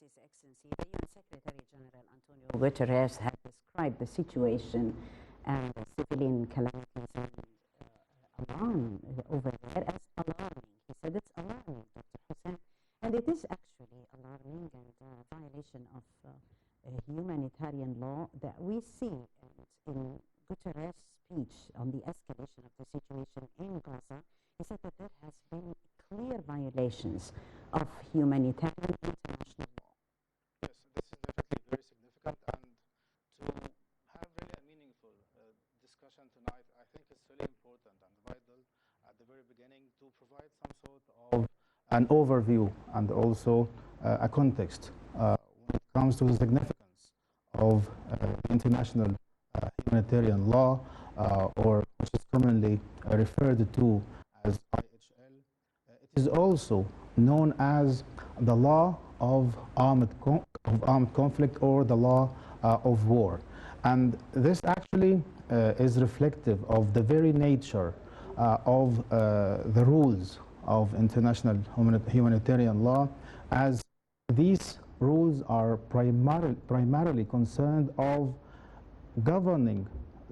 His Excellency, the UN Secretary General Antonio Guterres had described the situation and the civilian calamities and alarm over there as alarming. He said it's alarming, Dr. Hossam, and it is actually alarming and a violation of humanitarian law that we see in Guterres' speech on the escalation of the situation in Gaza. He said that there has been clear violations of humanitarian international law. Yes, this is definitely very significant, and to have really a meaningful discussion tonight, I think it's really important and vital at the very beginning to provide some sort of an overview and also a context when it comes to the significance of the international humanitarian law, or which is commonly referred to as IHL. It is also known as the law of armed conflict, or the law of war. And this actually is reflective of the very nature of the rules of international humanitarian law, as these rules are primarily concerned of governing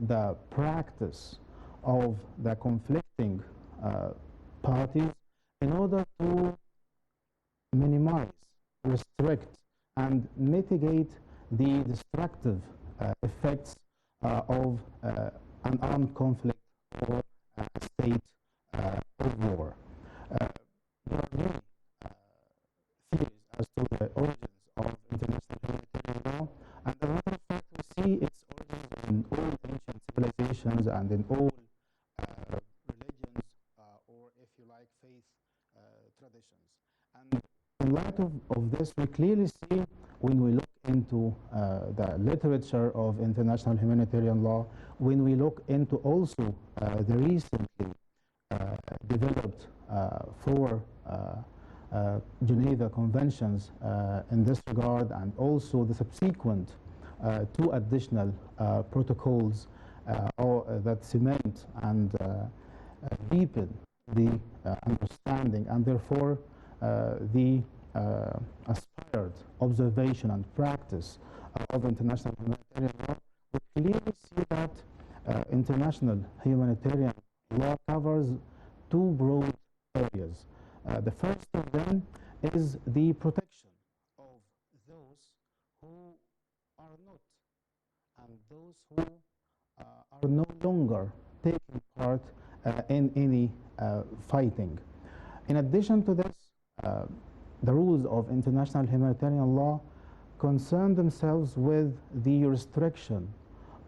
the practice of the conflicting parties in order to minimize, restrict, and mitigate the destructive effects of an armed conflict or a state of war. There are many theories as to the origins of international humanitarian law, and as a matter of fact, we see its origins in all ancient civilizations and in all religions, or if you like, faith traditions. And in light of this, we clearly see, when we look into the literature of international humanitarian law, when we look into also the recently developed four Geneva Conventions in this regard, and also the subsequent two additional protocols that cement and deepen the understanding, and therefore the aspired observation and practice of international humanitarian law, we clearly see that international humanitarian law covers two broad areas. The first of them is the protection of those who are not, and those who are no longer taking part in any fighting. In addition to this, the rules of international humanitarian law concern themselves with the restriction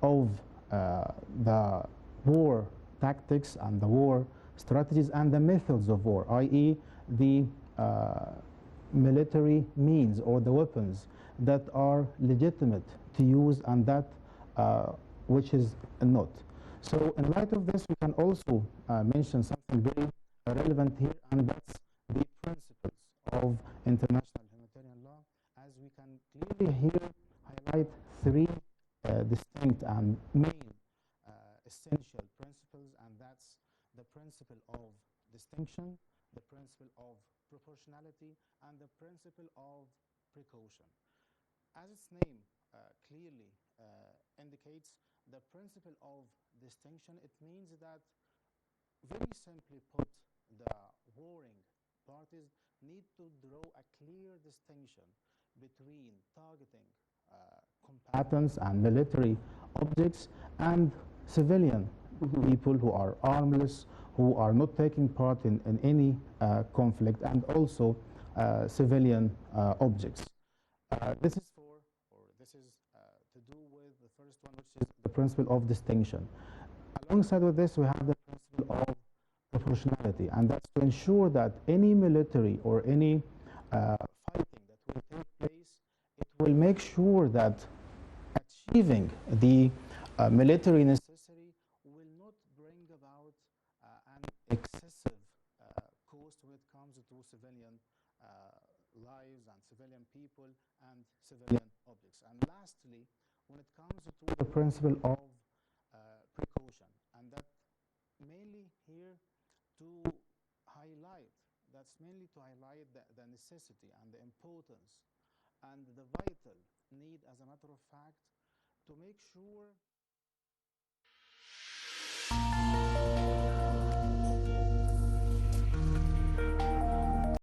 of the war tactics and the war strategies and the methods of war, i.e. the military means or the weapons that are legitimate to use and that which is not. So in light of this, we can also mention something very relevant here, and that's the principles of international humanitarian law, as we can clearly here highlight three distinct and main essential principles, and that's the principle of distinction, the principle of proportionality, and the principle of precaution. As its name clearly indicates, the principle of distinction, it means that, very simply put, the warring parties need to draw a clear distinction between targeting combatants and military objects and civilian people who are armless, who are not taking part in any conflict, and also civilian objects. This is to do with the first one, which is the principle of distinction. Alongside with this, we have the principle of proportionality, and that's to ensure that any military or any fighting that will take place, it will make sure that achieving the military necessary will not bring about an excessive cost when it comes to civilian lives and civilian people and civilian objects. And lastly, when it comes to the principle of precaution, and that mainly here to highlight, the necessity and the importance and the vital need, as a matter of fact, to make sure